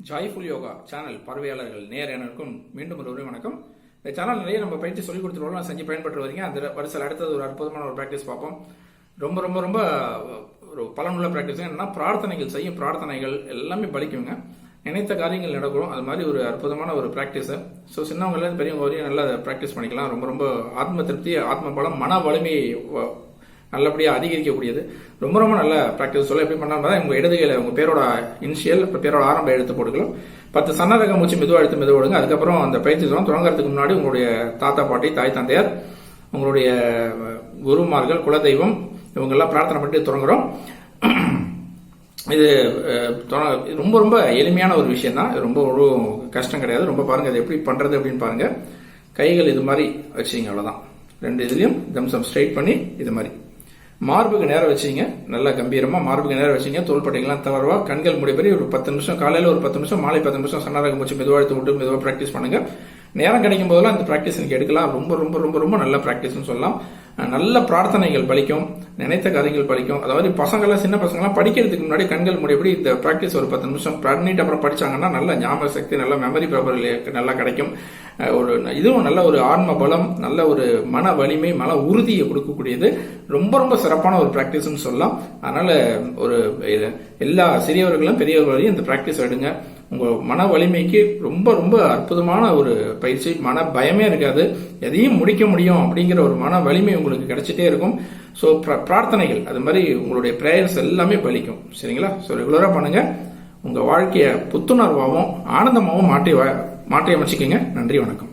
Joyful yoga channel பார்வையாளர்கள் நேரனுக்கும் மீண்டும் ஒரு வணக்கம். இந்த சேனல் நிறைய நம்ம பயிற்சி சொல்லிக் கொடுத்துருவோம், செஞ்சு பயன்பட்டு வரீங்க. அந்த வருஷம் அடுத்தது ஒரு அற்புதமான ஒரு பிராக்டிஸ் பார்ப்போம். ரொம்ப ரொம்ப ரொம்ப ஒரு பலனுள்ள பிராக்டிஸ். என்னன்னா, பிரார்த்தனைகள் செய்யும் பிரார்த்தனைகள் எல்லாமே பலிக்குங்க, நினைத்த காரியங்கள் நடக்கும். அது மாதிரி ஒரு அற்புதமான ஒரு பிராக்டிஸ். ஸோ சின்னவங்கலேருந்து பெரியவங்க வரையும் நல்லா ப்ராக்டிஸ் பண்ணிக்கலாம். ரொம்ப ரொம்ப ஆத்ம திருப்தி, ஆத்ம பலம், மன வலிமை நல்லபடியாக அதிகரிக்கக்கூடியது. ரொம்ப ரொம்ப நல்ல ப்ராக்டிஸ். சொல்ல எப்படி பண்ணாலும் உங்க இடதுகையில உங்க பேரோட இனிஷியல், பேரோட ஆரம்ப எழுத்து போட்டுக்கலாம். 10 சன்னரக மூச்சு மெதுவாக எடுத்து மெதுவாடுங்க. அதுக்கப்புறம் அந்த பயிற்சி தொடங்குறதுக்கு முன்னாடி உங்களுடைய தாத்தா பாட்டி, தாய் தந்தையார், உங்களுடைய குருமார்கள், குலதெய்வம் இவங்கெல்லாம் பிரார்த்தனை பண்ணிட்டு தொடங்குறோம். இது ரொம்ப ரொம்ப எளிமையான ஒரு விஷயம் தான். ரொம்ப ஒரு கஷ்டம் கிடையாது. ரொம்ப பாருங்க அது எப்படி பண்றது அப்படின்னு பாருங்க. கைகள் இது மாதிரி வச்சுங்க, அவ்வளவுதான். 2 இதுலயும் தம்சம் ஸ்ட்ரைட் பண்ணி இது மாதிரி மார்புக்கு நேரம் வச்சிங்க. நல்லா கம்பீரமா மார்புக்கு நேரம் வச்சிங்க. தோள்பட்டைகள்லாம் தவறுவா, கண்கள் மூடிப்படி ஒரு 10 நிமிஷம், காலையில ஒரு 10 நிமிஷம், மாலை 10 நிமிஷம் சன்னரக மூச்சு மெதுவாக எடுத்து விட்டு மெதுவாக ப்ராக்டிஸ் பண்ணுங்க. நேரம் கிடைக்கும் போதெல்லாம் இந்த ப்ராக்டிஸ் எனக்கு எடுக்கலாம். ரொம்ப ரொம்ப ரொம்ப ரொம்ப நல்ல ப்ராக்டிஸ்னு சொல்லலாம். நல்ல பிரார்த்தனைகள் பலிக்கும், நினைத்த காரியங்கள் பலிக்கும். அதாவது பசங்களாம், சின்ன பசங்களாம் படிக்கிறதுக்கு முன்னாடி கண்கள் மூடியபடி இந்த ப்ராக்டிஸ் ஒரு 10 நிமிஷம் பண்ணிட்டு அப்புறம் படிச்சாங்கன்னா நல்ல ஞாபக சக்தி, நல்ல மெமரி பவர் நல்லா கிடைக்கும். ஒரு இதுவும் நல்ல ஒரு ஆன்ம பலம், நல்ல ஒரு மன வலிமை, மன உறுதியை கொடுக்கக்கூடியது. ரொம்ப ரொம்ப சிறப்பான ஒரு பிராக்டிஸ்னு சொல்லலாம். அதனால ஒரு எல்லா சிறியவர்களும் பெரியவர்களையும் இந்த பிராக்டிஸ் எடுங்க. உங்க மன வலிமைக்கு ரொம்ப ரொம்ப அற்புதமான ஒரு பயிற்சி. மன பயமே இருக்காது, எதையும் முடிக்க முடியும் அப்படிங்கிற ஒரு மன வலிமை உங்களுக்கு கிடைச்சிட்டே இருக்கும். ஸோ பிரார்த்தனைகள் அது மாதிரி உங்களுடைய பிரேயர்ஸ் எல்லாமே பலிக்கும். சரிங்களா? ஸோ ரெகுலரா பண்ணுங்க. உங்க வாழ்க்கைய புத்துணர்வாகவும் ஆனந்தமாகவும் மாற்றி அமைச்சிக்கங்க. நன்றி, வணக்கம்.